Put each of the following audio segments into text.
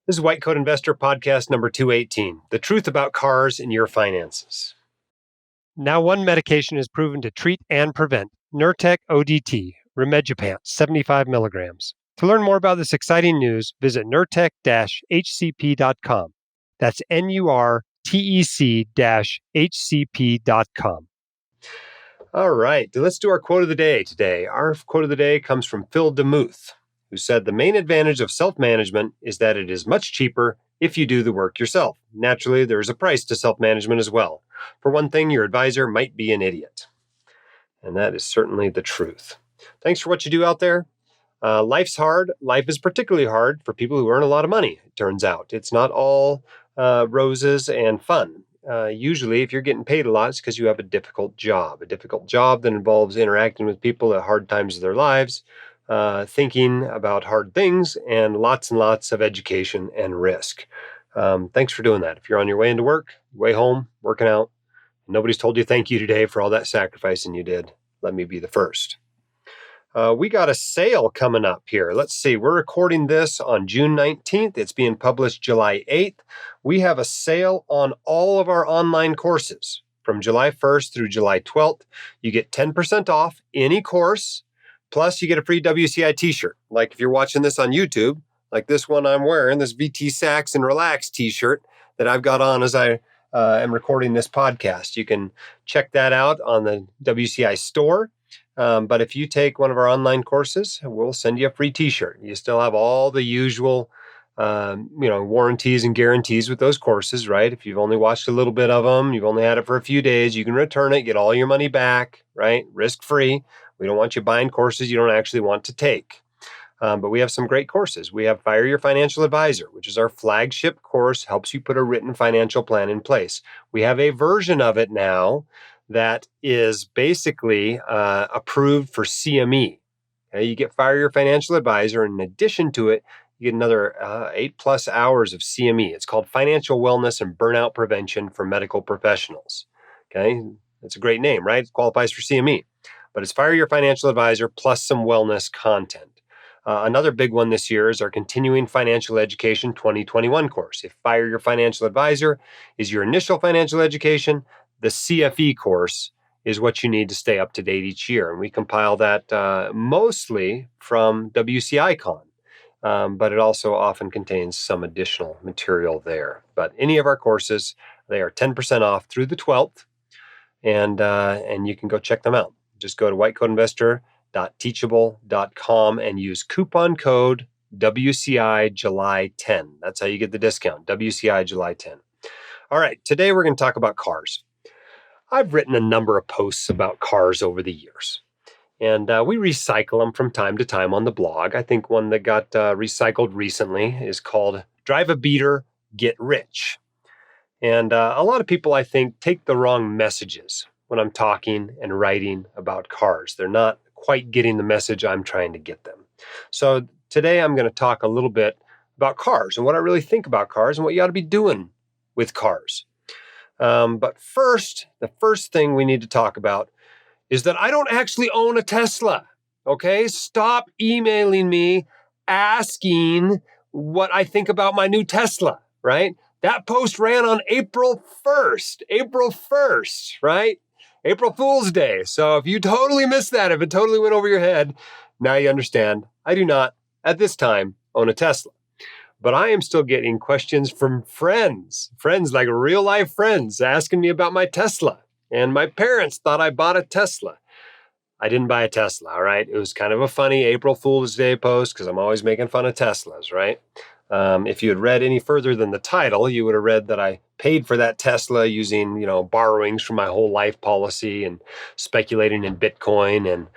This is White Coat Investor Podcast number 218, The Truth About Cars and Your Finances. Now one medication is proven to treat and prevent Nurtec ODT, Rimegepant, 75 milligrams. To learn more about this exciting news, visit nurtec-hcp.com. That's nurtec-hcp.com. All right, let's do our quote of the day today. Our quote of the day comes from Phil DeMuth, who said, "The main advantage of self-management is that it is much cheaper if you do the work yourself. Naturally, there is a price to self-management as well. For one thing, your advisor might be an idiot." And that is certainly the truth. Thanks for what you do out there. Life's hard. Life is particularly hard for people who earn a lot of money, it turns out. It's not all roses and fun. Usually, if you're getting paid a lot, it's because you have a difficult job that involves interacting with people at hard times of their lives, thinking about hard things, and lots of education and risk. Thanks for doing that. If you're on your way into work, way home, working out, nobody's told you thank you today for all that sacrificing you did, let me be the first. We got a sale coming up here. Let's see. We're recording this on June 19th. It's being published July 8th. We have a sale on all of our online courses from July 1st through July 12th. You get 10% off any course, plus you get a free WCI t-shirt. Like if you're watching this on YouTube, like this one I'm wearing, this VT Sax and Relax t-shirt that I've got on as I am recording this podcast. You can check that out on the WCI store. But if you take one of our online courses, we'll send you a free t-shirt. You still have all the usual, warranties and guarantees with those courses, right? If you've only watched a little bit of them, you've only had it for a few days, you can return it, get all your money back, right? Risk-free. We don't want you buying courses you don't actually want to take. But we have some great courses. We have Fire Your Financial Advisor, which is our flagship course, helps you put a written financial plan in place. We have a version of it now that is basically approved for CME. Okay, you get Fire Your Financial Advisor, and in addition to it, you get another 8+ hours of CME. It's called Financial Wellness and Burnout Prevention for Medical Professionals. Okay, that's a great name, right? It qualifies for CME. But it's Fire Your Financial Advisor plus some wellness content. Another big one this year is our Continuing Financial Education 2021 course. If Fire Your Financial Advisor is your initial financial education, the CFE course is what you need to stay up to date each year. And we compile that mostly from WCI Con, but it also often contains some additional material there. But any of our courses, they are 10% off through the 12th, and you can go check them out. Just go to whitecoatinvestor.teachable.com and use coupon code WCI July 10. That's how you get the discount, WCI July 10. All right, today we're going to talk about cars. I've written a number of posts about cars over the years, and we recycle them from time to time on the blog. I think one that got recycled recently is called Drive a Beater, Get Rich. And a lot of people, I think, take the wrong messages when I'm talking and writing about cars. They're not quite getting the message I'm trying to get them. So today I'm going to talk a little bit about cars and what I really think about cars and what you ought to be doing with cars. But first, the first thing we need to talk about is that I don't actually own a Tesla. Okay? Stop emailing me asking what I think about my new Tesla, right? That post ran on April 1st, right? April Fool's Day. So if you totally missed that, if it totally went over your head, now you understand. I do not, at this time, own a Tesla. But I am still getting questions from friends like real life friends asking me about my Tesla. And my parents thought I bought a Tesla. I didn't buy a Tesla, all right? It was kind of a funny April Fool's Day post because I'm always making fun of Teslas, right? If you had read any further than the title, you would have read that I paid for that Tesla using, borrowings from my whole life policy and speculating in Bitcoin and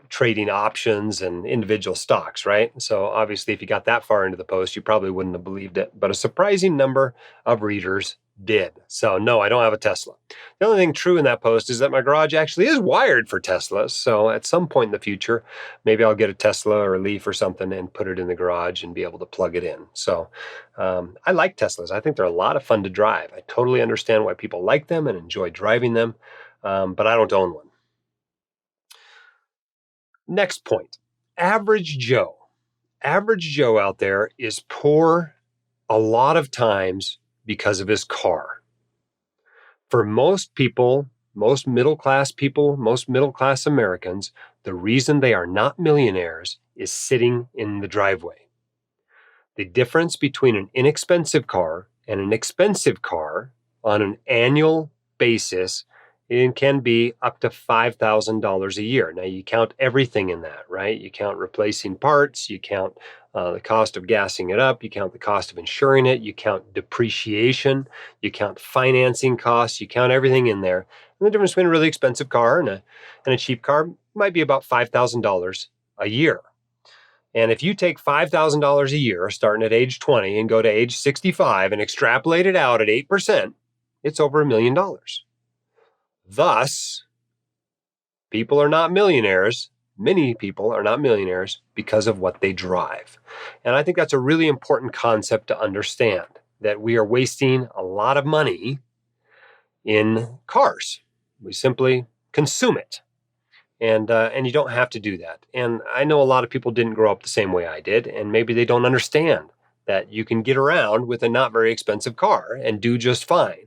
trading options and individual stocks, right? So obviously, if you got that far into the post, you probably wouldn't have believed it. But a surprising number of readers did. So no, I don't have a Tesla. The only thing true in that post is that my garage actually is wired for Teslas. So at some point in the future, maybe I'll get a Tesla or a Leaf or something and put it in the garage and be able to plug it in. So I like Teslas. I think they're a lot of fun to drive. I totally understand why people like them and enjoy driving them, but I don't own one. Next point, average Joe. Average Joe out there is poor A lot of times because of his car. For most people, most middle-class people, most middle-class Americans, the reason they are not millionaires is sitting in the driveway. The difference between an inexpensive car and an expensive car on an annual basis, it can be up to $5,000 a year. Now, you count everything in that, right? You count replacing parts, you count the cost of gassing it up, you count the cost of insuring it, you count depreciation, you count financing costs, you count everything in there. And the difference between a really expensive car and a cheap car might be about $5,000 a year. And if you take $5,000 a year starting at age 20 and go to age 65 and extrapolate it out at 8%, it's over $1 million. Thus, people are not millionaires. Many people are not millionaires because of what they drive. And I think that's a really important concept to understand, that we are wasting a lot of money in cars. We simply consume it. And you don't have to do that. And I know a lot of people didn't grow up the same way I did, and maybe they don't understand that you can get around with a not very expensive car and do just fine.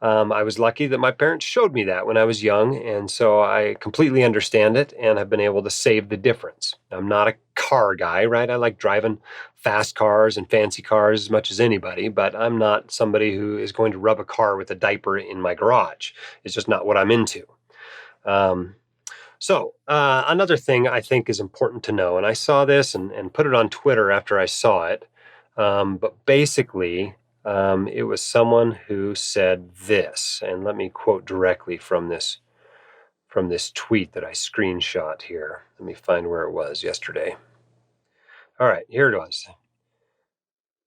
I was lucky that my parents showed me that when I was young, and so I completely understand it and have been able to save the difference. I'm not a car guy, right? I like driving fast cars and fancy cars as much as anybody, but I'm not somebody who is going to rub a car with a diaper in my garage. It's just not what I'm into. So another thing I think is important to know, and I saw this and put it on Twitter after I saw it, but basically it was someone who said this, and let me quote directly from this tweet that I screenshot here. Let me find where it was yesterday. All right, here it was.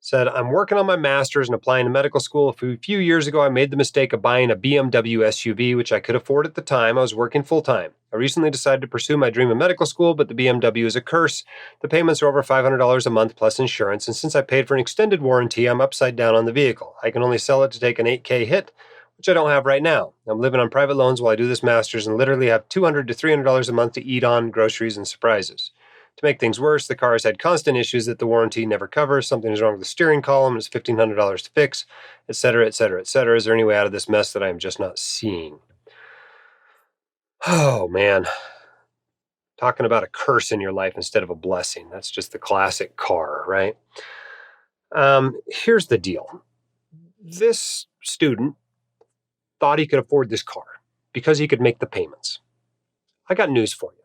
Said, I'm working on my master's and applying to medical school. A few years ago, I made the mistake of buying a BMW SUV, which I could afford at the time. I was working full-time. I recently decided to pursue my dream of medical school, but the BMW is a curse. The payments are over $500 a month plus insurance, and since I paid for an extended warranty, I'm upside down on the vehicle. I can only sell it to take an $8K hit, which I don't have right now. I'm living on private loans while I do this master's and literally have $200 to $300 a month to eat on, groceries, and surprises. To make things worse, the car has had constant issues that the warranty never covers. Something is wrong with the steering column. It's $1,500 to fix, et cetera, et cetera, et cetera. Is there any way out of this mess that I'm just not seeing? Oh, man. Talking about a curse in your life instead of a blessing. That's just the classic car, right? Here's the deal. This student thought he could afford this car because he could make the payments. I got news for you.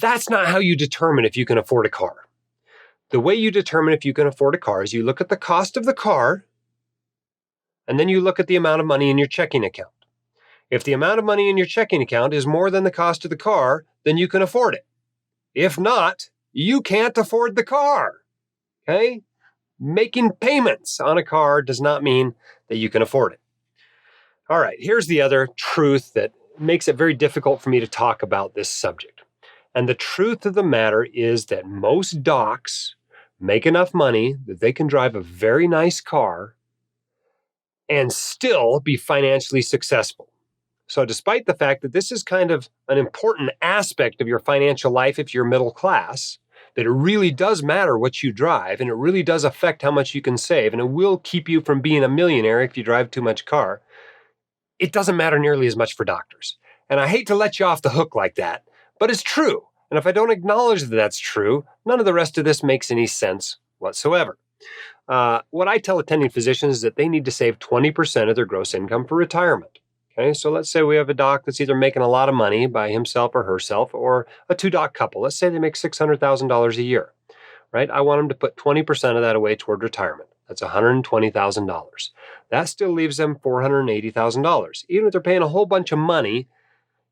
That's not how you determine if you can afford a car. The way you determine if you can afford a car is you look at the cost of the car, and then you look at the amount of money in your checking account. If the amount of money in your checking account is more than the cost of the car, then you can afford it. If not, you can't afford the car. Okay? Making payments on a car does not mean that you can afford it. All right, here's the other truth that makes it very difficult for me to talk about this subject. And the truth of the matter is that most docs make enough money that they can drive a very nice car and still be financially successful. So despite the fact that this is kind of an important aspect of your financial life if you're middle class, that it really does matter what you drive and it really does affect how much you can save and it will keep you from being a millionaire if you drive too much car, it doesn't matter nearly as much for doctors. And I hate to let you off the hook like that, but it's true. And if I don't acknowledge that that's true, none of the rest of this makes any sense whatsoever. What I tell attending physicians is that they need to save 20% of their gross income for retirement. Okay, so let's say we have a doc that's either making a lot of money by himself or herself, or a two-doc couple. Let's say they make $600,000 a year, right? I want them to put 20% of that away toward retirement. That's $120,000. That still leaves them $480,000, even if they're paying a whole bunch of money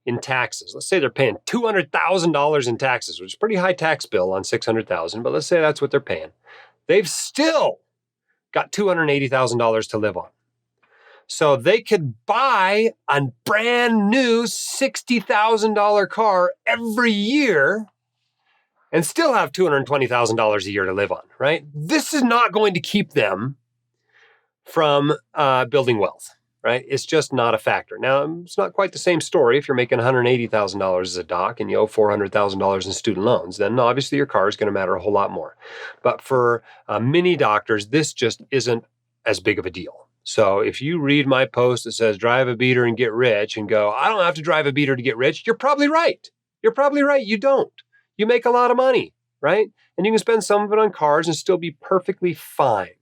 in taxes. Let's say they're paying $200,000 in taxes, which is a pretty high tax bill on $600,000, but let's say that's what they're paying. They've still got $280,000 to live on. So they could buy a brand new $60,000 car every year and still have $220,000 a year to live on, right? This is not going to keep them from building wealth. right? It's just not a factor. Now, it's not quite the same story if you're making $180,000 as a doc and you owe $400,000 in student loans. Then obviously your car is going to matter a whole lot more. But for many doctors, this just isn't as big of a deal. So if you read my post that says drive a beater and get rich and go, I don't have to drive a beater to get rich, you're probably right. You're probably right. You don't. You make a lot of money, right? And you can spend some of it on cars and still be perfectly fine.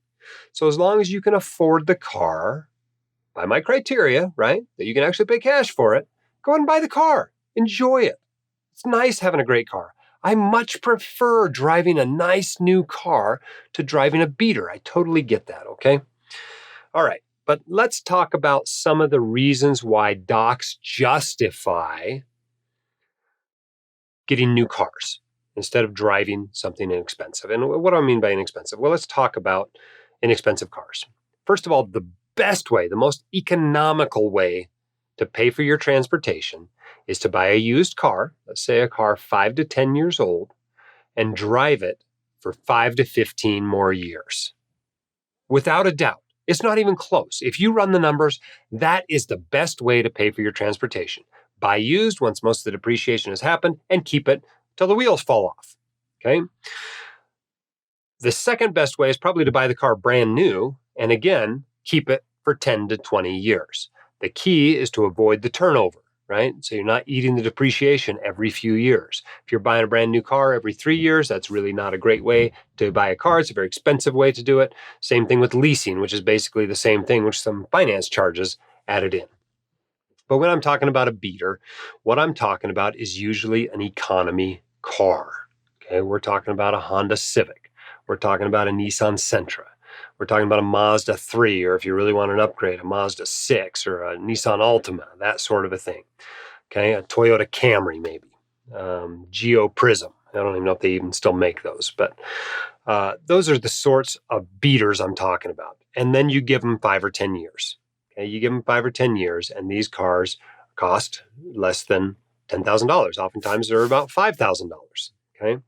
So as long as you can afford the car, by my criteria, right, that you can actually pay cash for it, go ahead and buy the car. Enjoy it. It's nice having a great car. I much prefer driving a nice new car to driving a beater. I totally get that, okay? All right, but let's talk about some of the reasons why docs justify getting new cars instead of driving something inexpensive. And what do I mean by inexpensive? Well, let's talk about inexpensive cars. First of all, the best way, the most economical way to pay for your transportation is to buy a used car, let's say a car 5 to 10 years old, and drive it for 5 to 15 more years. Without a doubt. It's not even close. If you run the numbers, that is the best way to pay for your transportation. Buy used once most of the depreciation has happened and keep it till the wheels fall off. Okay? The second best way is probably to buy the car brand new and again, keep it for 10 to 20 years. The key is to avoid the turnover, right? So you're not eating the depreciation every few years. If you're buying a brand new car every 3 years, that's really not a great way to buy a car. It's a very expensive way to do it. Same thing with leasing, which is basically the same thing with some finance charges added in. But when I'm talking about a beater, what I'm talking about is usually an economy car. Okay, we're talking about a Honda Civic. We're talking about a Nissan Sentra. We're talking about a Mazda 3, or if you really want an upgrade, a Mazda 6 or a Nissan Altima, that sort of a thing. Okay, a Toyota Camry maybe, Geo Prism. I don't even know if they even still make those, but those are the sorts of beaters I'm talking about. And then you give them 5 or 10 years. Okay, you give them 5 or 10 years, and these cars cost less than $10,000. Oftentimes they're about $5,000. Okay,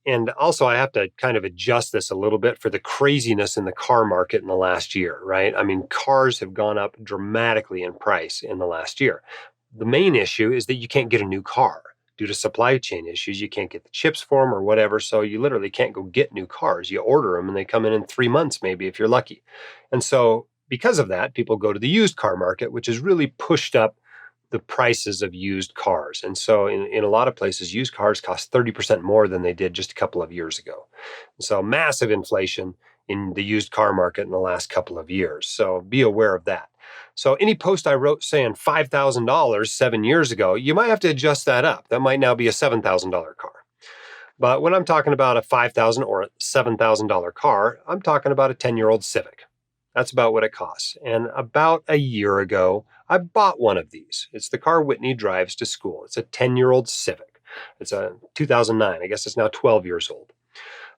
and also I have to kind of adjust this a little bit for the craziness in the car market in the last year, right? I mean, cars have gone up dramatically in price in the last year. The main issue is that you can't get a new car due to supply chain issues. You can't get the chips for them or whatever, so you literally can't go get new cars. You order them and they come in 3 months maybe if you're lucky. And so because of that, people go to the used car market, which has really pushed up the prices of used cars. And so in a lot of places, used cars cost 30% more than they did just a couple of years ago. And so massive inflation in the used car market in the last couple of years. So be aware of that. So any post I wrote saying $5,000 7 years ago, you might have to adjust that up. That might now be a $7,000 car. But when I'm talking about a $5,000 or a $7,000 car, I'm talking about a 10-year-old Civic. That's about what it costs. And about a year ago, I bought one of these. It's the car Whitney drives to school. It's a 10-year-old Civic. It's a 2009. I guess it's now 12 years old.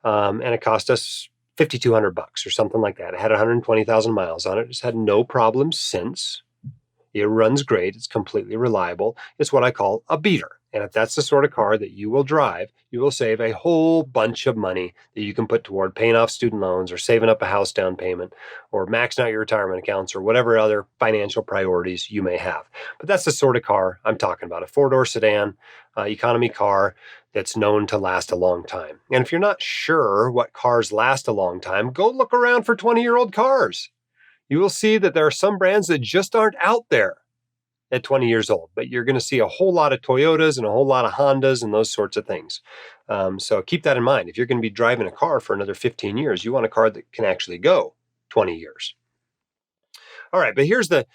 And it cost us $5,200 or something like that. It had 120,000 miles on it. It's had no problems since. It runs great. It's completely reliable. It's what I call a beater. And if that's the sort of car that you will drive, you will save a whole bunch of money that you can put toward paying off student loans or saving up a house down payment or maxing out your retirement accounts or whatever other financial priorities you may have. But that's the sort of car I'm talking about, a four-door sedan, economy car that's known to last a long time. And if you're not sure what cars last a long time, go look around for 20-year-old cars. You will see that there are some brands that just aren't out there at 20 years old, but you're going to see a whole lot of Toyotas and a whole lot of Hondas and those sorts of things. So keep that in mind. If you're going to be driving a car for another 15 years, you want a car that can actually go 20 years. All right, but here's the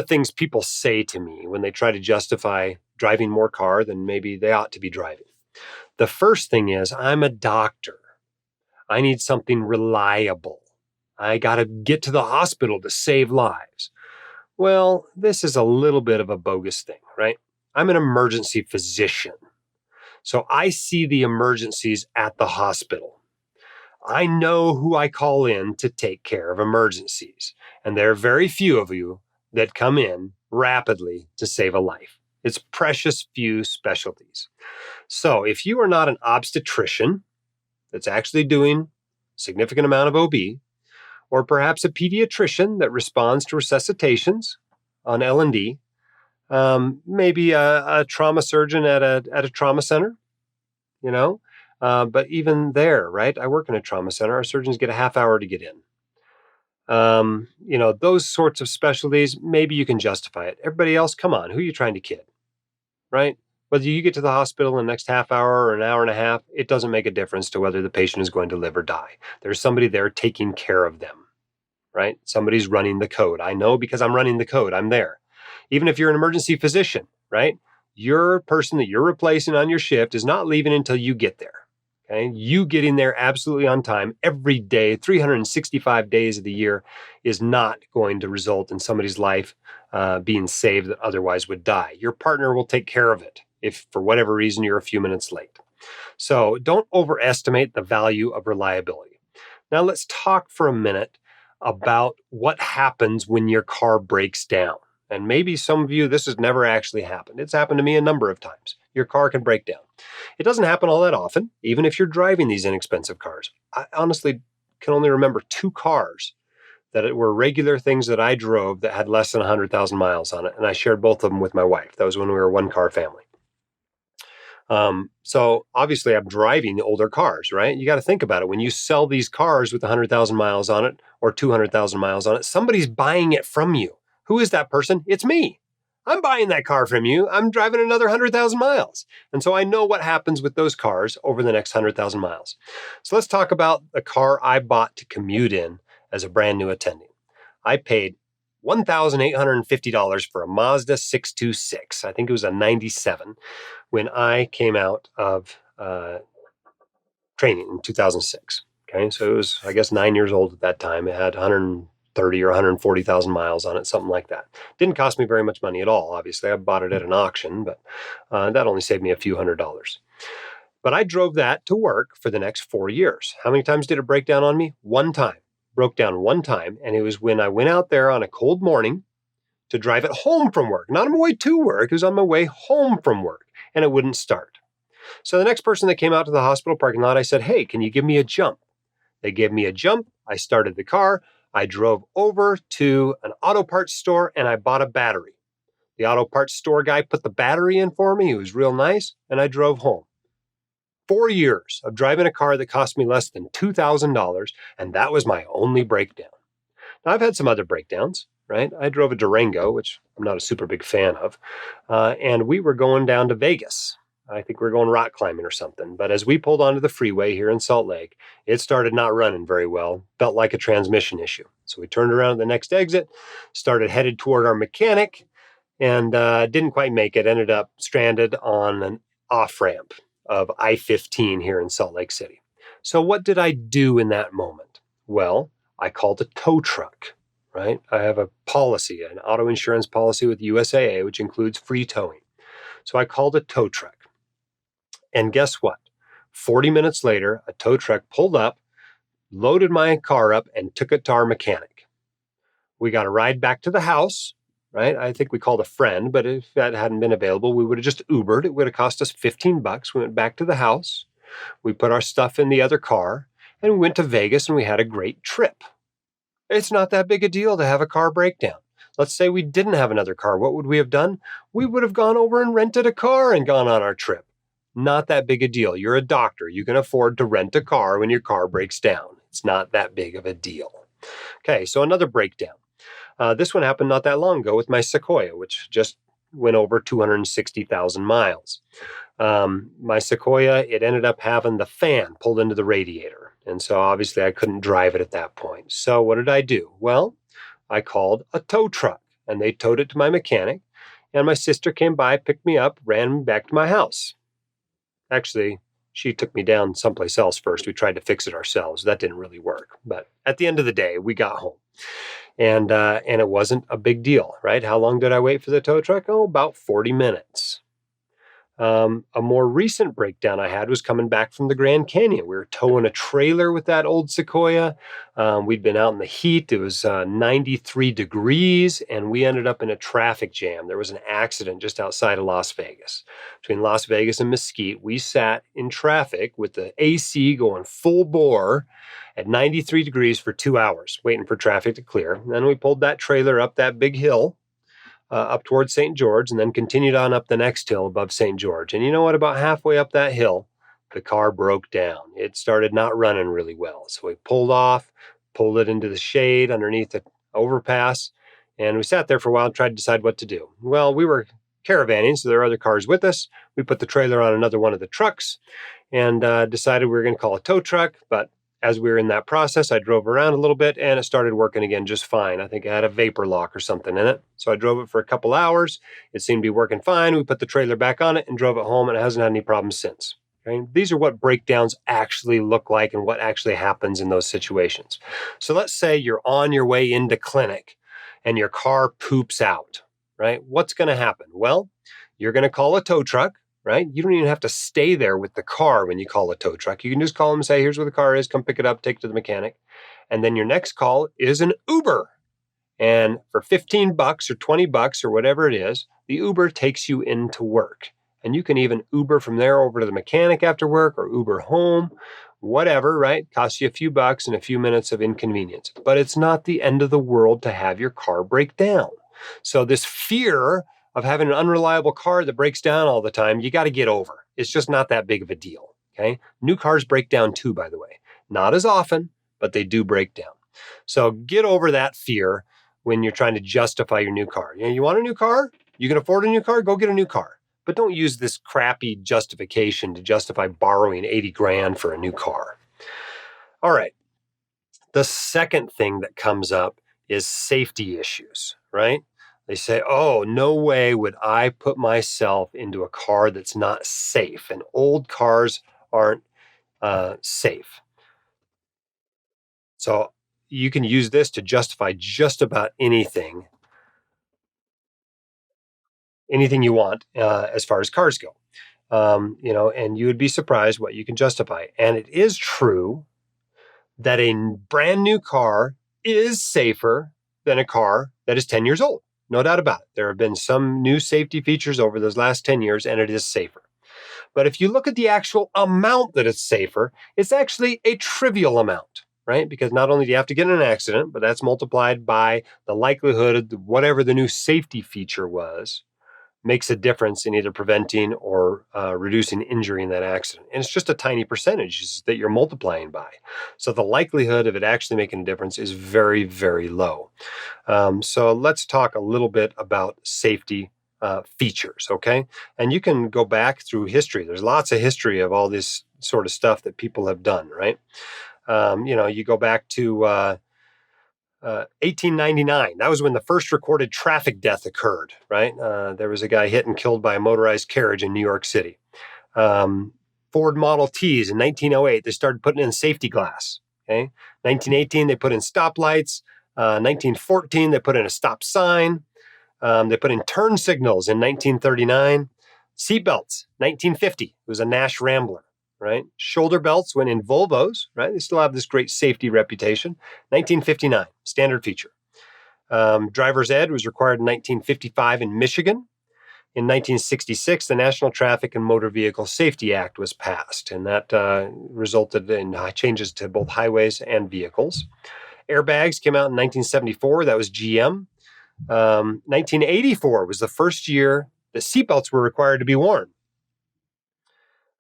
things people say to me when they try to justify driving more car than maybe they ought to be driving. The first thing is, I'm a doctor. I need something reliable. I got to get to the hospital to save lives. Well, this is a little bit of a bogus thing, right? I'm an emergency physician. So I see the emergencies at the hospital. I know who I call in to take care of emergencies. And there are very few of you that come in rapidly to save a life. It's precious few specialties. So if you are not an obstetrician that's actually doing a significant amount of OB, or perhaps a pediatrician that responds to resuscitations on L&D, maybe a trauma surgeon at a trauma center, you know. But even there, right? I work in a trauma center. Our surgeons get a half hour to get in. Those sorts of specialties, maybe you can justify it. Everybody else, come on, who are you trying to kid, right? Whether you get to the hospital in the next half hour or an hour and a half, it doesn't make a difference to whether the patient is going to live or die. There's somebody there taking care of them, right? Somebody's running the code. I know because I'm running the code. I'm there. Even if you're an emergency physician, right? Your person that you're replacing on your shift is not leaving until you get there. Okay? You getting there absolutely on time every day, 365 days of the year, is not going to result in somebody's life being saved that otherwise would die. Your partner will take care of it if for whatever reason you're a few minutes late. So don't overestimate the value of reliability. Now let's talk for a minute about what happens when your car breaks down. And maybe some of you, this has never actually happened. It's happened to me a number of times. Your car can break down. It doesn't happen all that often, even if you're driving these inexpensive cars. I honestly can only remember 2 cars that were regular things that I drove that had less than 100,000 miles on it. And I shared both of them with my wife. That was when we were a 1-car family. So obviously I'm driving the older cars, right? You got to think about it. When you sell these cars with 100,000 miles on it or 200,000 miles on it, somebody's buying it from you. Who is that person? It's me. I'm buying that car from you. I'm driving another 100,000 miles. And so I know what happens with those cars over the next 100,000 miles. So let's talk about the car I bought to commute in as a brand new attending. I paid $1,850 for a Mazda 626. I think it was a 97 when I came out of training in 2006. Okay, so it was, I guess, 9 years old at that time. It had 130 or 140,000 miles on it, something like that. Didn't cost me very much money at all, obviously. I bought it at an auction, but that only saved me a few $100s. But I drove that to work for the next 4 years. How many times did it break down on me? One time. Broke down one time, and it was when I went out there on a cold morning to drive it home from work. Not on my way to work, it was on my way home from work, and it wouldn't start. So the next person that came out to the hospital parking lot, I said, hey, can you give me a jump? They gave me a jump. I started the car. I drove over to an auto parts store, and I bought a battery. The auto parts store guy put the battery in for me. He was real nice, and I drove home. 4 years of driving a car that cost me less than $2,000, and that was my only breakdown. Now, I've had some other breakdowns, right? I drove a Durango, which I'm not a super big fan of, and we were going down to Vegas. I think we were going rock climbing or something. But as we pulled onto the freeway here in Salt Lake, it started not running very well, felt like a transmission issue. So we turned around at the next exit, started headed toward our mechanic, and didn't quite make it. Ended up stranded on an off-ramp of I-15 here in Salt Lake City. So what did I do in that moment? Well, I called a tow truck, right? I have a policy, an auto insurance policy with USAA, which includes free towing. So I called a tow truck. And guess what? 40 minutes later, a tow truck pulled up, loaded my car up, and took it to our mechanic. We got a ride back to the house, right? I think we called a friend, but if that hadn't been available, we would have just Ubered. It would have cost us $15. We went back to the house. We put our stuff in the other car, and we went to Vegas, and we had a great trip. It's not that big a deal to have a car breakdown. Let's say we didn't have another car. What would we have done? We would have gone over and rented a car and gone on our trip. Not that big a deal. You're a doctor. You can afford to rent a car when your car breaks down. It's not that big of a deal. Okay, so another breakdown. This one happened not that long ago with my Sequoia, which just went over 260,000 miles. My Sequoia, it ended up having the fan pulled into the radiator. And so obviously I couldn't drive it at that point. So what did I do? Well, I called a tow truck, and they towed it to my mechanic. And my sister came by, picked me up, ran me back to my house. Actually, she took me down someplace else first. We tried to fix it ourselves. That didn't really work. But at the end of the day, we got home. And it wasn't a big deal, right? How long did I wait for the tow truck? Oh, about 40 minutes. A more recent breakdown I had was coming back from the Grand Canyon. We were towing a trailer with that old Sequoia. We'd been out in the heat. It was 93 degrees, and we ended up in a traffic jam. There was an accident just outside of Las Vegas. Between Las Vegas and Mesquite, we sat in traffic with the AC going full bore at 93 degrees for 2 hours, waiting for traffic to clear. And then we pulled that trailer up that big hill up towards St. George, and then continued on up the next hill above St. George. And you know what? About halfway up that hill, the car broke down. It started not running really well. So we pulled off, pulled it into the shade underneath the overpass, and we sat there for a while and tried to decide what to do. Well, we were caravanning, so there were other cars with us. We put the trailer on another one of the trucks and decided we were going to call a tow truck, but as we were in that process, I drove around a little bit and it started working again just fine. I think it had a vapor lock or something in it. So I drove it for a couple hours. It seemed to be working fine. We put the trailer back on it and drove it home, and it hasn't had any problems since. Okay? These are what breakdowns actually look like and what actually happens in those situations. So let's say you're on your way into clinic and your car poops out, right? What's going to happen? Well, you're going to call a tow truck. Right? You don't even have to stay there with the car when you call a tow truck. You can just call them and say, here's where the car is, come pick it up, take it to the mechanic. And then your next call is an Uber. And for $15 or $20 or whatever it is, the Uber takes you into work. And you can even Uber from there over to the mechanic after work or Uber home, whatever, right? Costs you a few bucks and a few minutes of inconvenience. But it's not the end of the world to have your car break down. So this fear of having an unreliable car that breaks down all the time, you got to get over. It's just not that big of a deal, okay? New cars break down too, by the way. Not as often, but they do break down. So get over that fear when you're trying to justify your new car. You want a new car? You can afford a new car? Go get a new car. But don't use this crappy justification to justify borrowing 80 grand for a new car. All right. The second thing that comes up is safety issues, right? They say, oh, no way would I put myself into a car that's not safe. And old cars aren't safe. So you can use this to justify just about anything you want as far as cars go. And you would be surprised what you can justify. And it is true that a brand new car is safer than a car that is 10 years old. No doubt about it. There have been some new safety features over those last 10 years, and it is safer. But if you look at the actual amount that it's safer, it's actually a trivial amount, right? Because not only do you have to get in an accident, but that's multiplied by the likelihood of whatever the new safety feature was, makes a difference in either preventing or reducing injury in that accident. And it's just a tiny percentage that you're multiplying by. So the likelihood of it actually making a difference is very, very low. So let's talk a little bit about safety features, okay? And you can go back through history. There's lots of history of all this sort of stuff that people have done, right? You go back to 1899. That was when the first recorded traffic death occurred, right? There was a guy hit and killed by a motorized carriage in New York City. Ford Model Ts in 1908, they started putting in safety glass, okay? 1918, they put in stoplights. 1914, they put in a stop sign. They put in turn signals in 1939. Seatbelts, 1950. It was a Nash Rambler, right? Shoulder belts went in Volvos, right? They still have this great safety reputation. 1959, standard feature. Driver's ed was required in 1955 in Michigan. In 1966, the National Traffic and Motor Vehicle Safety Act was passed, and that resulted in changes to both highways and vehicles. Airbags came out in 1974. That was GM. 1984 was the first year that seatbelts were required to be worn.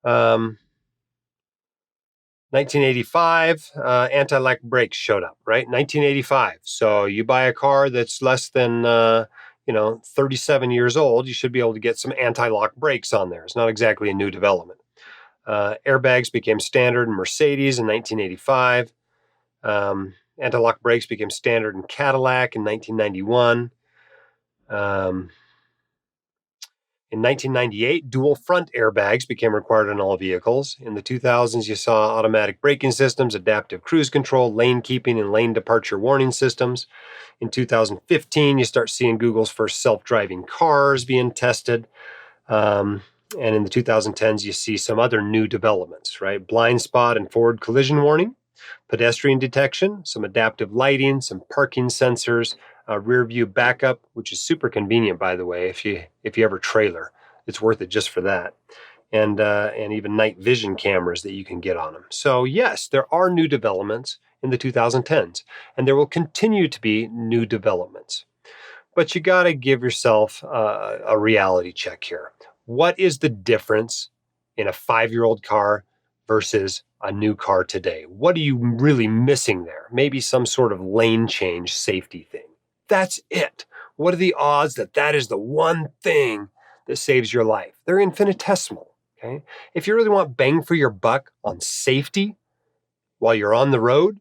1985, anti-lock brakes showed up, right? 1985. So you buy a car that's less than, 37 years old, you should be able to get some anti-lock brakes on there. It's not exactly a new development. Airbags became standard in Mercedes in 1985. Anti-lock brakes became standard in Cadillac in 1991. In 1998, dual front airbags became required on all vehicles. In the 2000s, you saw automatic braking systems, adaptive cruise control, lane keeping, and lane departure warning systems. In 2015, you start seeing Google's first self-driving cars being tested. And in the 2010s, you see some other new developments, right? Blind spot and forward collision warning, pedestrian detection, some adaptive lighting, some parking sensors, rear view backup, which is super convenient, by the way, if you ever trailer. It's worth it just for that. And even night vision cameras that you can get on them. So yes, there are new developments in the 2010s, and there will continue to be new developments. But you got to give yourself a reality check here. What is the difference in a 5-year-old car versus a new car today? What are you really missing there? Maybe some sort of lane change safety thing. That's it. What are the odds that that is the one thing that saves your life? They're infinitesimal. Okay. If you really want bang for your buck on safety while you're on the road,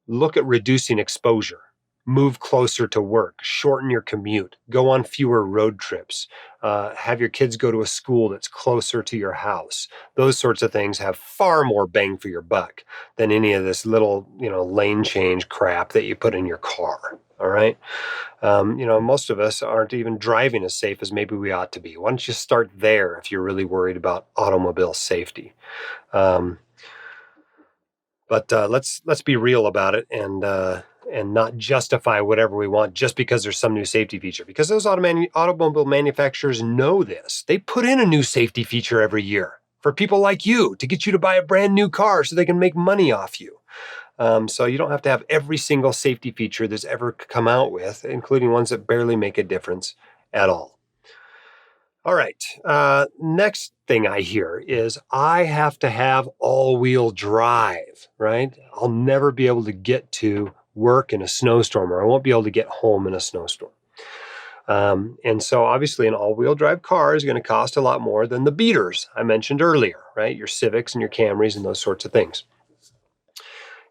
look at reducing exposure. Move closer to work, shorten your commute, go on fewer road trips, have your kids go to a school that's closer to your house. Those sorts of things have far more bang for your buck than any of this little, lane change crap that you put in your car. All right. Most of us aren't even driving as safe as maybe we ought to be. Why don't you start there if you're really worried about automobile safety? But let's be real about it and not justify whatever we want just because there's some new safety feature. Because those automobile manufacturers know this. They put in a new safety feature every year for people like you to get you to buy a brand new car so they can make money off you. So you don't have to have every single safety feature that's ever come out with, including ones that barely make a difference at all. All right. Next thing I hear is I have to have all-wheel drive, right? I'll never be able to get to work in a snowstorm, or I won't be able to get home in a snowstorm. And so obviously an all-wheel drive car is going to cost a lot more than the beaters I mentioned earlier, right? Your Civics and your Camrys and those sorts of things.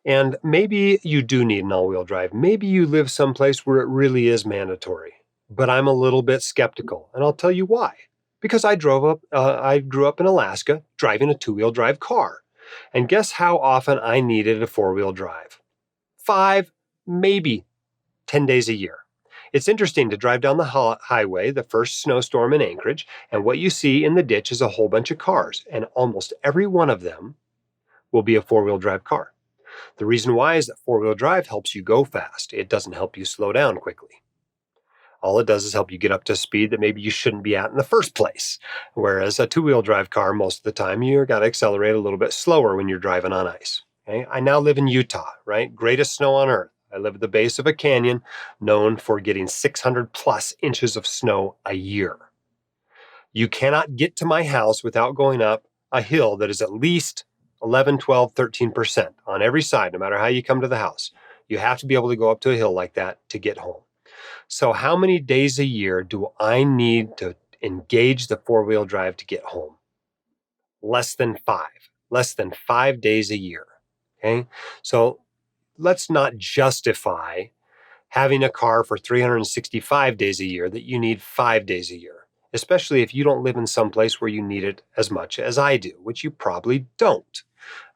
And maybe you do need an all-wheel drive. Maybe you live someplace where it really is mandatory. But I'm a little bit skeptical, and I'll tell you why. Because I grew up in Alaska driving a 2-wheel drive car. And guess how often I needed a 4-wheel drive? 5, maybe 10 days a year. It's interesting to drive down the highway, the first snowstorm in Anchorage, and what you see in the ditch is a whole bunch of cars, and almost every one of them will be a 4-wheel drive car. The reason why is that 4-wheel drive helps you go fast. It doesn't help you slow down quickly. All it does is help you get up to speed that maybe you shouldn't be at in the first place. Whereas a 2-wheel drive car, most of the time, you've got to accelerate a little bit slower when you're driving on ice. Okay? I now live in Utah, right? Greatest snow on earth. I live at the base of a canyon known for getting 600 plus inches of snow a year. You cannot get to my house without going up a hill that is at least 11, 12, 13% on every side, no matter how you come to the house. You have to be able to go up to a hill like that to get home. So how many days a year do I need to engage the 4-wheel drive to get home? Less than 5 days a year. Okay. So let's not justify having a car for 365 days a year that you need 5 days a year, especially if you don't live in some place where you need it as much as I do, which you probably don't.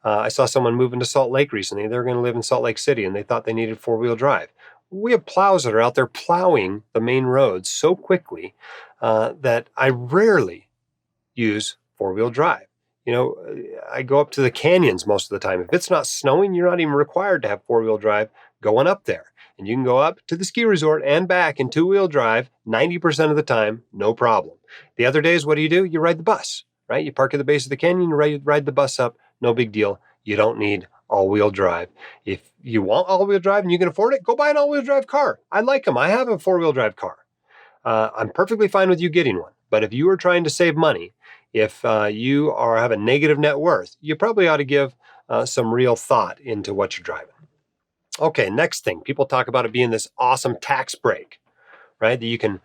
I saw someone move into Salt Lake recently. They were going to live in Salt Lake City and they thought they needed 4-wheel drive. We have plows that are out there plowing the main roads so quickly that I rarely use 4-wheel drive. I go up to the canyons most of the time. If it's not snowing, you're not even required to have 4-wheel drive going up there. And you can go up to the ski resort and back in 2-wheel drive 90% of the time, no problem. The other days, what do? You ride the bus, right? You park at the base of the canyon, you ride the bus up, no big deal. You don't need all-wheel drive. If you want all-wheel drive and you can afford it, go buy an all-wheel drive car. I like them. I have a 4-wheel drive car. I'm perfectly fine with you getting one. But if you are trying to save money, if you have a negative net worth, you probably ought to give some real thought into what you're driving. Okay, next thing. People talk about it being this awesome tax break, right? That you can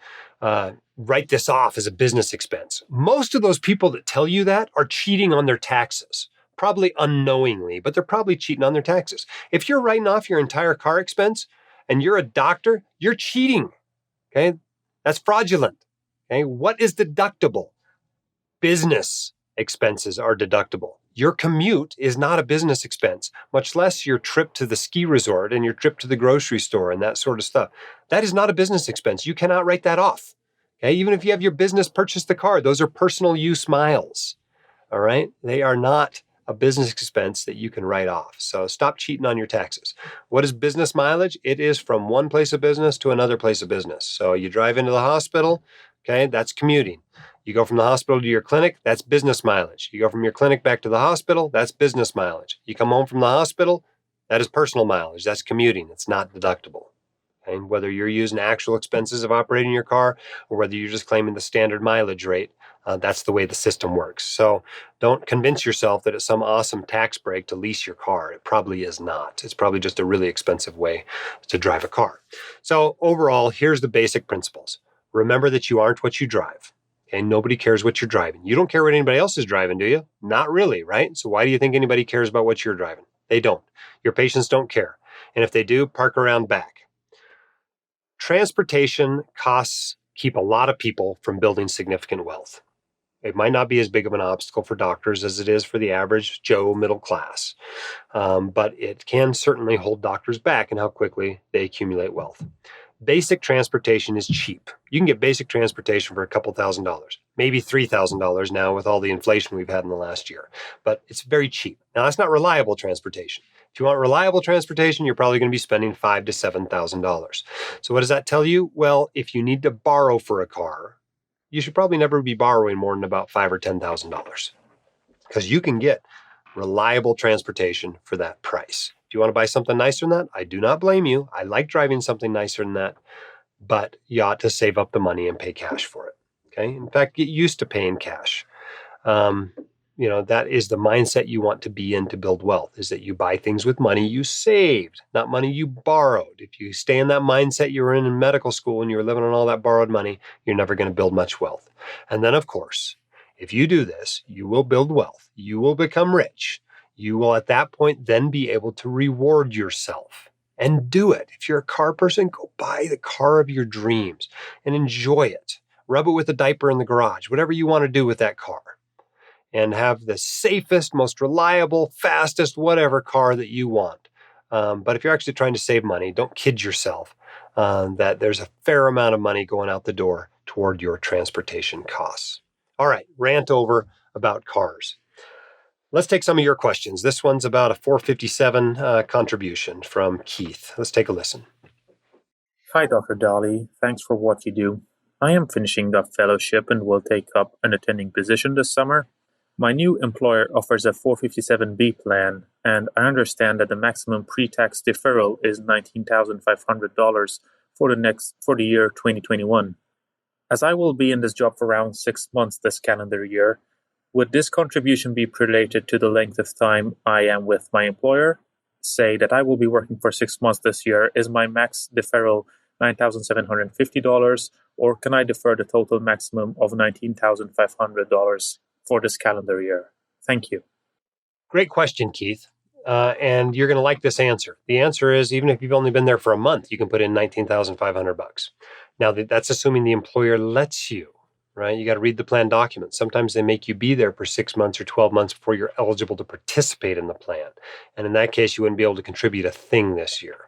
write this off as a business expense. Most of those people that tell you that are cheating on their taxes. Probably unknowingly, but they're probably cheating on their taxes. If you're writing off your entire car expense and you're a doctor, you're cheating. Okay, that's fraudulent. Okay, what is deductible? Business expenses are deductible. Your commute is not a business expense, much less your trip to the ski resort and your trip to the grocery store and that sort of stuff. That is not a business expense. You cannot write that off. Okay, even if you have your business purchase the car, those are personal use miles. All right, they are not a business expense that you can write off. So stop cheating on your taxes. What is business mileage? It is from one place of business to another place of business. So you drive into the hospital, okay, that's commuting. You go from the hospital to your clinic, that's business mileage. You go from your clinic back to the hospital, that's business mileage. You come home from the hospital, that is personal mileage. That's commuting. It's not deductible. And whether you're using actual expenses of operating your car or whether you're just claiming the standard mileage rate, that's the way the system works. So don't convince yourself that it's some awesome tax break to lease your car. It probably is not. It's probably just a really expensive way to drive a car. So overall, here's the basic principles. Remember that you aren't what you drive. Okay, nobody cares what you're driving. You don't care what anybody else is driving, do you? Not really, right? So why do you think anybody cares about what you're driving? They don't. Your patients don't care. And if they do, park around back. Transportation costs keep a lot of people from building significant wealth. It might not be as big of an obstacle for doctors as it is for the average Joe middle class, but it can certainly hold doctors back in how quickly they accumulate wealth. Basic transportation is cheap. You can get basic transportation for a couple $1,000s, maybe $3,000 now with all the inflation we've had in the last year, but it's very cheap. Now, that's not reliable transportation. If you want reliable transportation, you're probably going to be spending $5,000 to $7,000. So what does that tell you? Well, if you need to borrow for a car, you should probably never be borrowing more than about $5,000 or $10,000 because you can get reliable transportation for that price. If you want to buy something nicer than that, I do not blame you. I like driving something nicer than that, but you ought to save up the money and pay cash for it. Okay. In fact, get used to paying cash. That is the mindset you want to be in to build wealth, is that you buy things with money you saved, not money you borrowed. If you stay in that mindset you were in medical school and you were living on all that borrowed money, you're never going to build much wealth. And then, of course, if you do this, you will build wealth. You will become rich. You will at that point then be able to reward yourself and do it. If you're a car person, go buy the car of your dreams and enjoy it. Rub it with a diaper in the garage, whatever you want to do with that car, and have the safest, most reliable, fastest, whatever car that you want. But if you're actually trying to save money, don't kid yourself that there's a fair amount of money going out the door toward your transportation costs. All right, rant over about cars. Let's take some of your questions. This one's about a 457 contribution from Keith. Let's take a listen. Hi, Dr. Dolly. Thanks for what you do. I am finishing up fellowship and will take up an attending position this summer. My new employer offers a 457B plan, and I understand that the maximum pre-tax deferral is $19,500 for the year 2021. As I will be in this job for around 6 months this calendar year, would this contribution be related to the length of time I am with my employer? Say that I will be working for 6 months this year. Is my max deferral $9,750, or can I defer the total maximum of $19,500 for this calendar year? Thank you. Great question, Keith. And you're going to like this answer. The answer is, even if you've only been there for a month, you can put in $19,500. Now, that's assuming the employer lets you, right? You got to read the plan documents. Sometimes they make you be there for 6 months or 12 months before you're eligible to participate in the plan. And in that case, you wouldn't be able to contribute a thing this year.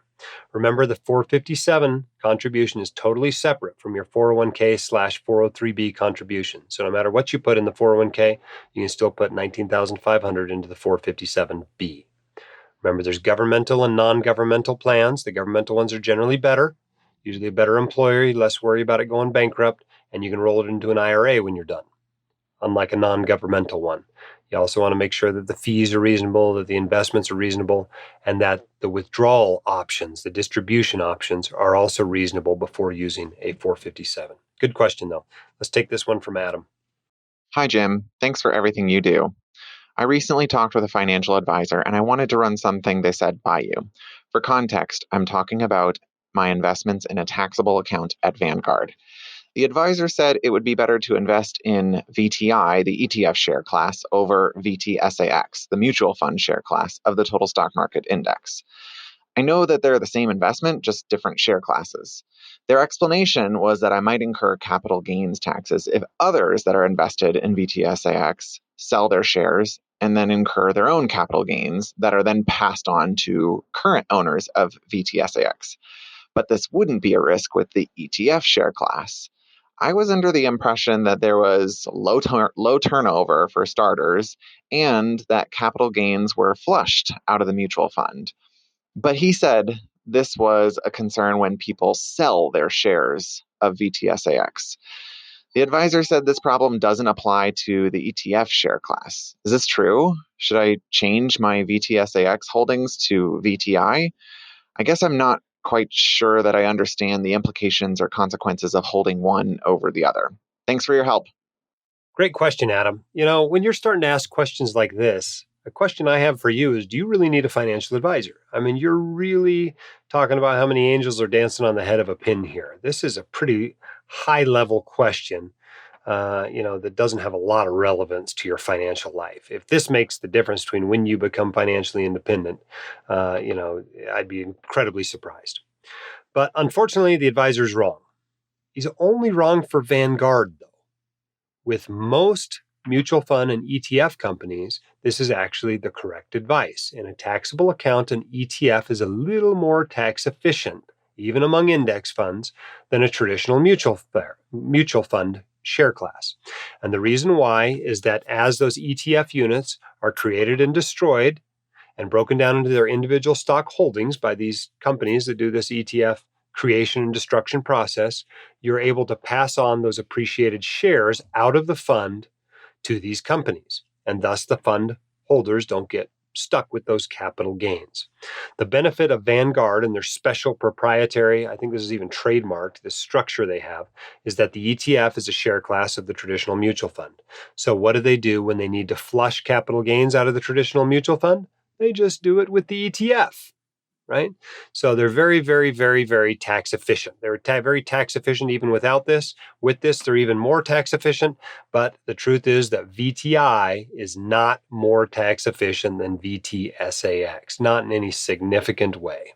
Remember, the 457 contribution is totally separate from your 401k/403b contribution. So no matter what you put in the 401k, you can still put $19,500 into the 457b. Remember, there's governmental and non-governmental plans. The governmental ones are generally better, usually a better employer, you less worry about it going bankrupt, and you can roll it into an IRA when you're done, unlike a non-governmental one. You also want to make sure that the fees are reasonable, that the investments are reasonable, and that the withdrawal options, the distribution options, are also reasonable before using a 457. Good question, though. Let's take this one from Adam. Hi, Jim. Thanks for everything you do. I recently talked with a financial advisor, and I wanted to run something they said by you. For context, I'm talking about my investments in a taxable account at Vanguard. The advisor said it would be better to invest in VTI, the ETF share class, over VTSAX, the mutual fund share class of the total stock market index. I know that they're the same investment, just different share classes. Their explanation was that I might incur capital gains taxes if others that are invested in VTSAX sell their shares and then incur their own capital gains that are then passed on to current owners of VTSAX. But this wouldn't be a risk with the ETF share class. I was under the impression that there was low turnover for starters and that capital gains were flushed out of the mutual fund. But he said this was a concern when people sell their shares of VTSAX. The advisor said this problem doesn't apply to the ETF share class. Is this true? Should I change my VTSAX holdings to VTI? I guess I'm not quite sure that I understand the implications or consequences of holding one over the other. Thanks for your help. Great question, Adam. When you're starting to ask questions like this, a question I have for you is, do you really need a financial advisor? I mean, you're really talking about how many angels are dancing on the head of a pin here. This is a pretty high level question, that doesn't have a lot of relevance to your financial life. If this makes the difference between when you become financially independent, I'd be incredibly surprised. But unfortunately, the advisor's wrong. He's only wrong for Vanguard, though. With most mutual fund and ETF companies, this is actually the correct advice. In a taxable account, an ETF is a little more tax efficient, even among index funds, than a traditional mutual fund share class. And the reason why is that as those ETF units are created and destroyed and broken down into their individual stock holdings by these companies that do this ETF creation and destruction process, you're able to pass on those appreciated shares out of the fund to these companies. And thus the fund holders don't get stuck with those capital gains. The benefit of Vanguard and their special proprietary, I think this is even trademarked, the structure they have, is that the ETF is a share class of the traditional mutual fund. So what do when they need to flush capital gains out of the traditional mutual fund? They just do it with the ETF. Right? So they're very, very, very, very tax efficient. They're very tax efficient even without this. With this, they're even more tax efficient. But the truth is that VTI is not more tax efficient than VTSAX, not in any significant way.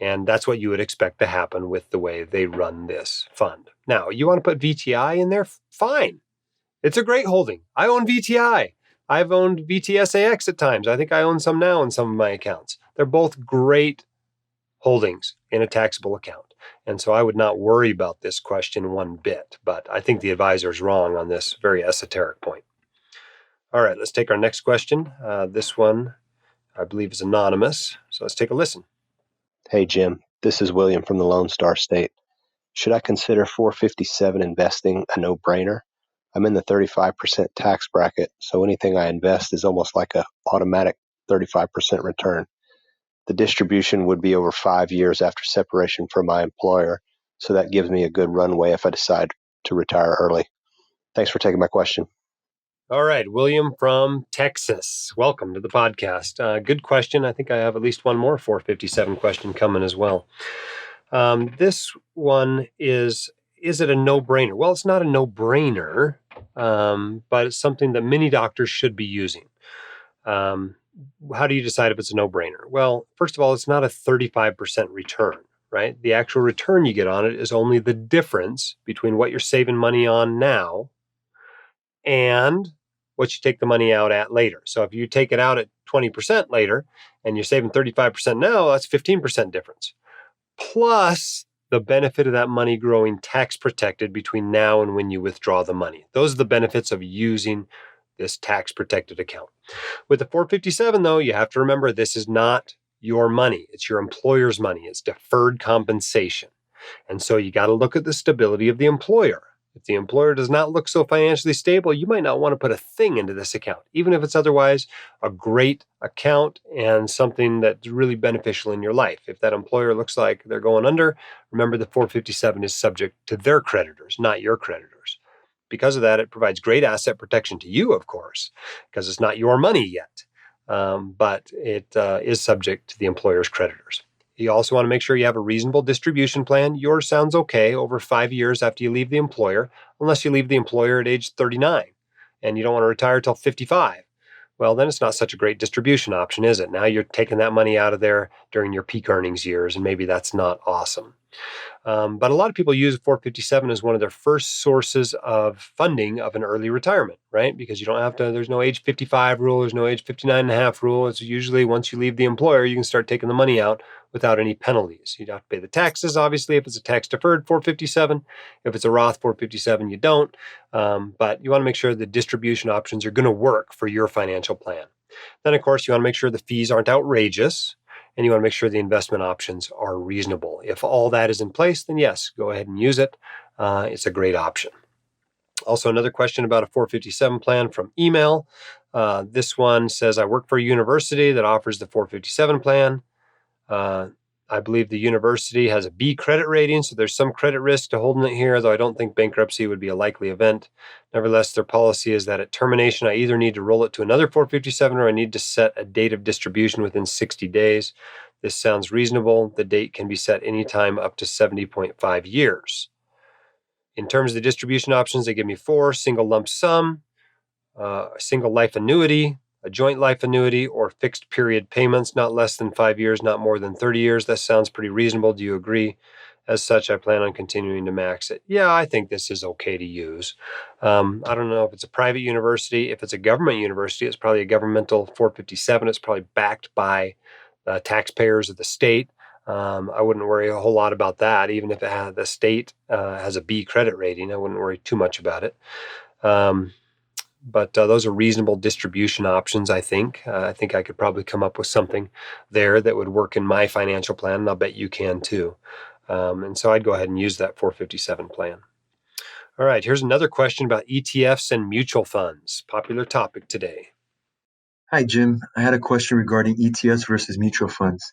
And that's what you would expect to happen with the way they run this fund. Now, you want to put VTI in there? Fine. It's a great holding. I own VTI. I've owned VTSAX at times. I think I own some now in some of my accounts. They're both great holdings in a taxable account. And so I would not worry about this question one bit. But I think the advisor is wrong on this very esoteric point. All right, let's take our next question. This one, I believe, is anonymous. So let's take a listen. Hey, Jim. This is William from the Lone Star State. Should I consider 457 investing a no-brainer? I'm in the 35% tax bracket, so anything I invest is almost like an automatic 35% return. The distribution would be over 5 years after separation from my employer, so that gives me a good runway if I decide to retire early. Thanks for taking my question. All right, William from Texas. Welcome to the podcast. Good question. I think I have at least one more 457 question coming as well. This one is it a no-brainer? Well, it's not a no-brainer, but it's something that many doctors should be using. How do you decide if it's a no-brainer? Well, first of all, it's not a 35% return, right? The actual return you get on it is only the difference between what you're saving money on now and what you take the money out at later. So if you take it out at 20% later and you're saving 35% now, that's 15% difference. Plus the benefit of that money growing tax protected between now and when you withdraw the money. Those are the benefits of using this tax protected account. With the 457 though, you have to remember this is not your money. It's your employer's money. It's deferred compensation. And so you got to look at the stability of the employer. If the employer does not look so financially stable, you might not want to put a thing into this account, even if it's otherwise a great account and something that's really beneficial in your life. If that employer looks like they're going under, remember the 457 is subject to their creditors, not your creditors. Because of that, it provides great asset protection to you, of course, because it's not your money yet, but it is subject to the employer's creditors. You also want to make sure you have a reasonable distribution plan. Yours sounds okay over 5 years after you leave the employer, unless you leave the employer at age 39 and you don't want to retire till 55. Well, then it's not such a great distribution option, is it? Now you're taking that money out of there during your peak earnings years, and maybe that's not awesome. But a lot of people use 457 as one of their first sources of funding of an early retirement, right? Because you don't have to, there's no age 55 rule, there's no age 59 and a half rule. It's usually once you leave the employer, you can start taking the money out without any penalties. You'd have to pay the taxes, obviously, if it's a tax deferred 457. If it's a Roth 457, you don't. But you want to make sure the distribution options are going to work for your financial plan. Then, of course, you want to make sure the fees aren't outrageous, and you want to make sure the investment options are reasonable. If all that is in place, then yes, go ahead and use it. It's a great option. Also, another question about a 457 plan from email. This one says, I work for a university that offers the 457 plan. I believe the university has a B credit rating, so there's some credit risk to holding it here, though I don't think bankruptcy would be a likely event. Nevertheless, their policy is that at termination, I either need to roll it to another 457 or I need to set a date of distribution within 60 days. This sounds reasonable. The date can be set anytime up to 70.5 years. In terms of the distribution options, they give me 4: single lump sum, a single life annuity, a joint life annuity, or fixed period payments, not less than 5 years, not more than 30 years. That sounds pretty reasonable. Do you agree? As such, I plan on continuing to max it. Yeah, I think this is okay to use. I don't know if it's a private university. If it's a government university, it's probably a governmental 457. It's probably backed by taxpayers of the state. I wouldn't worry a whole lot about that. Even if the state has a B credit rating, I wouldn't worry too much about it. But those are reasonable distribution options, I think. I think I could probably come up with something there that would work in my financial plan, and I'll bet you can too. And so I'd go ahead and use that 457 plan. All right, here's another question about ETFs and mutual funds. Popular topic today. Hi, Jim. I had a question regarding ETFs versus mutual funds.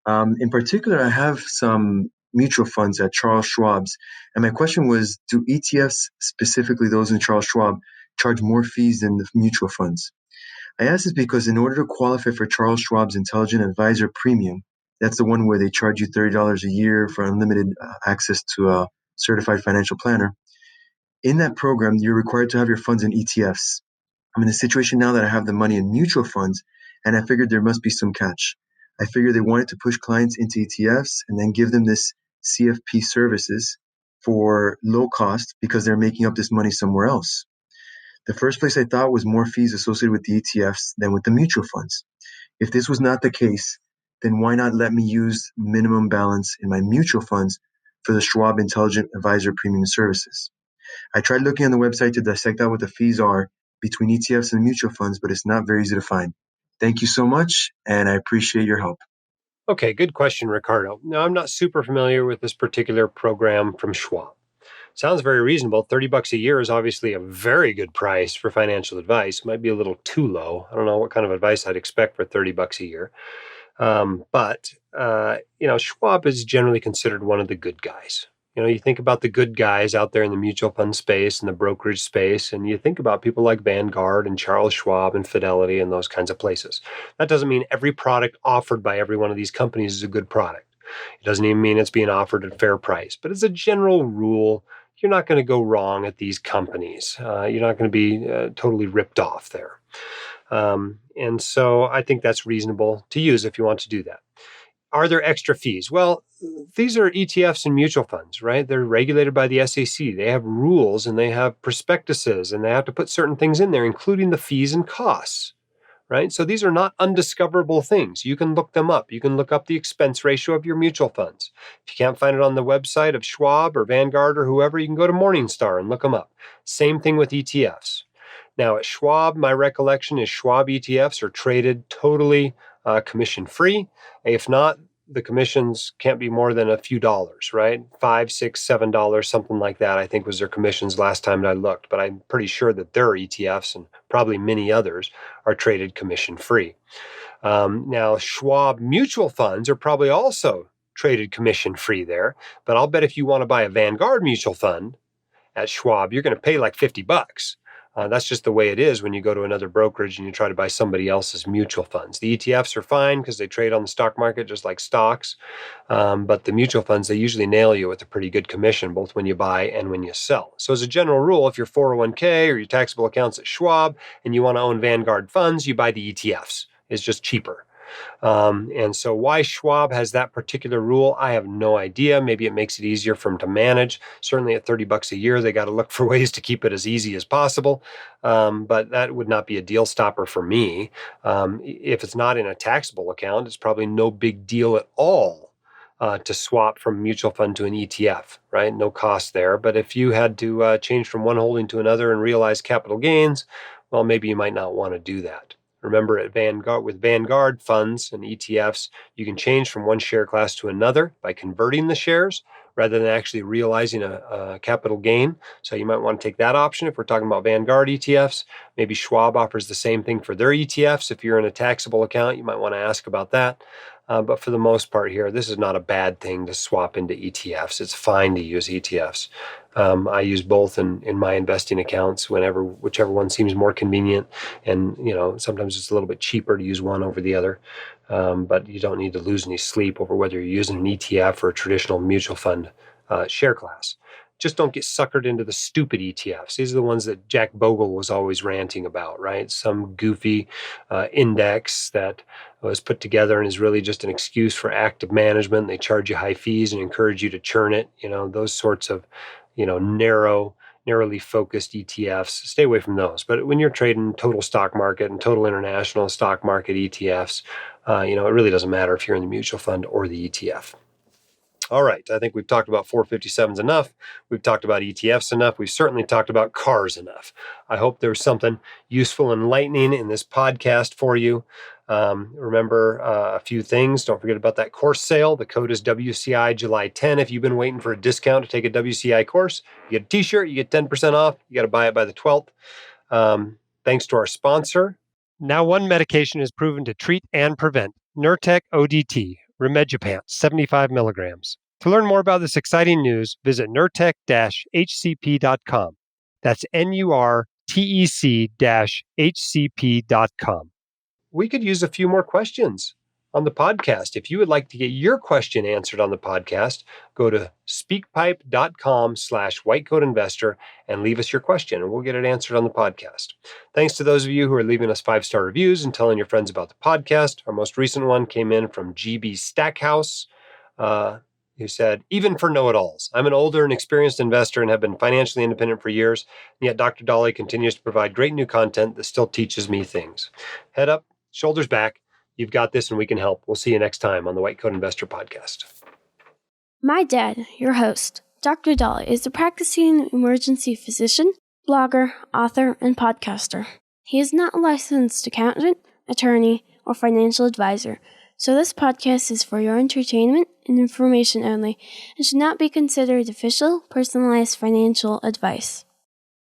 In particular, I have some mutual funds at Charles Schwab's, and my question was, do ETFs, specifically those in Charles Schwab, charge more fees than the mutual funds? I ask this because in order to qualify for Charles Schwab's Intelligent Advisor Premium, that's the one where they charge you $30 a year for unlimited access to a certified financial planner. In that program, you're required to have your funds in ETFs. I'm in a situation now that I have the money in mutual funds, and I figured there must be some catch. I figured they wanted to push clients into ETFs and then give them this CFP services for low cost because they're making up this money somewhere else. The first place I thought was more fees associated with the ETFs than with the mutual funds. If this was not the case, then why not let me use minimum balance in my mutual funds for the Schwab Intelligent Advisor Premium services? I tried looking on the website to dissect out what the fees are between ETFs and mutual funds, but it's not very easy to find. Thank you so much, and I appreciate your help. Okay, good question, Ricardo. Now, I'm not super familiar with this particular program from Schwab. Sounds very reasonable. $30 a year is obviously a very good price for financial advice. Might be a little too low. I don't know what kind of advice I'd expect for $30 a year. But Schwab is generally considered one of the good guys. You think about the good guys out there in the mutual fund space and the brokerage space, and you think about people like Vanguard and Charles Schwab and Fidelity and those kinds of places. That doesn't mean every product offered by every one of these companies is a good product. It doesn't even mean it's being offered at a fair price. But as a general rule, you're not going to go wrong at these companies. You're not going to be totally ripped off there. And so I think that's reasonable to use if you want to do that. Are there extra fees? Well, these are ETFs and mutual funds, right? They're regulated by the SEC. They have rules and they have prospectuses and they have to put certain things in there, including the fees and costs, right? So these are not undiscoverable things. You can look them up. You can look up the expense ratio of your mutual funds. If you can't find it on the website of Schwab or Vanguard or whoever, you can go to Morningstar and look them up. Same thing with ETFs. Now, at Schwab, my recollection is Schwab ETFs are traded totally commission-free. If not, the commissions can't be more than a few dollars, right? $5, $6, $7, something like that, I think was their commissions last time I looked. But I'm pretty sure that their ETFs and probably many others are traded commission-free. Now, Schwab mutual funds are probably also traded commission-free there. But I'll bet if you want to buy a Vanguard mutual fund at Schwab, you're going to pay like $50. That's just the way it is when you go to another brokerage and you try to buy somebody else's mutual funds. The ETFs are fine because they trade on the stock market just like stocks. But the mutual funds, they usually nail you with a pretty good commission, both when you buy and when you sell. So as a general rule, if your 401k or your taxable accounts at Schwab and you want to own Vanguard funds, you buy the ETFs. It's just cheaper. And so why Schwab has that particular rule, I have no idea. Maybe it makes it easier for them to manage. Certainly at $30 a year, they got to look for ways to keep it as easy as possible. But that would not be a deal stopper for me. If it's not in a taxable account, it's probably no big deal at all to swap from a mutual fund to an ETF, right? No cost there. But if you had to change from one holding to another and realize capital gains, well, maybe you might not want to do that. Remember, at Vanguard funds and ETFs, you can change from one share class to another by converting the shares rather than actually realizing a capital gain. So you might want to take that option if we're talking about Vanguard ETFs. Maybe Schwab offers the same thing for their ETFs. If you're in a taxable account, you might want to ask about that. But for the most part here, this is not a bad thing to swap into ETFs. It's fine to use ETFs. I use both in my investing accounts whichever one seems more convenient. And, sometimes it's a little bit cheaper to use one over the other. But you don't need to lose any sleep over whether you're using an ETF or a traditional mutual fund share class. Just don't get suckered into the stupid ETFs. These are the ones that Jack Bogle was always ranting about, right? Some goofy index that was put together and is really just an excuse for active management. They charge you high fees and encourage you to churn it. Those sorts of, narrowly focused ETFs. Stay away from those. But when you're trading total stock market and total international stock market ETFs, it really doesn't matter if you're in the mutual fund or the ETF. All right, I think we've talked about 457s enough. We've talked about ETFs enough. We've certainly talked about cars enough. I hope there was something useful and enlightening in this podcast for you. Remember a few things. Don't forget about that course sale. The code is WCI July 10. If you've been waiting for a discount to take a WCI course, you get a t-shirt, you get 10% off. You got to buy it by the 12th. Thanks to our sponsor. Now one medication is proven to treat and prevent Nurtec ODT. Rimegepant, 75 milligrams. To learn more about this exciting news, visit nurtec-hcp.com. That's nurtec-hcp.com. We could use a few more questions on the podcast. If you would like to get your question answered on the podcast, go to speakpipe.com/whitecoatinvestor and leave us your question, and we'll get it answered on the podcast. Thanks to those of you who are leaving us 5-star reviews and telling your friends about the podcast. Our most recent one came in from GB Stackhouse, who said, even for know-it-alls, I'm an older and experienced investor and have been financially independent for years, and yet Dr. Dolly continues to provide great new content that still teaches me things. Head up, shoulders back. You've got this and we can help. We'll see you next time on the White Coat Investor Podcast. My dad, your host, Dr. Dolly, is a practicing emergency physician, blogger, author, and podcaster. He is not a licensed accountant, attorney, or financial advisor, so this podcast is for your entertainment and information only and should not be considered official, personalized financial advice.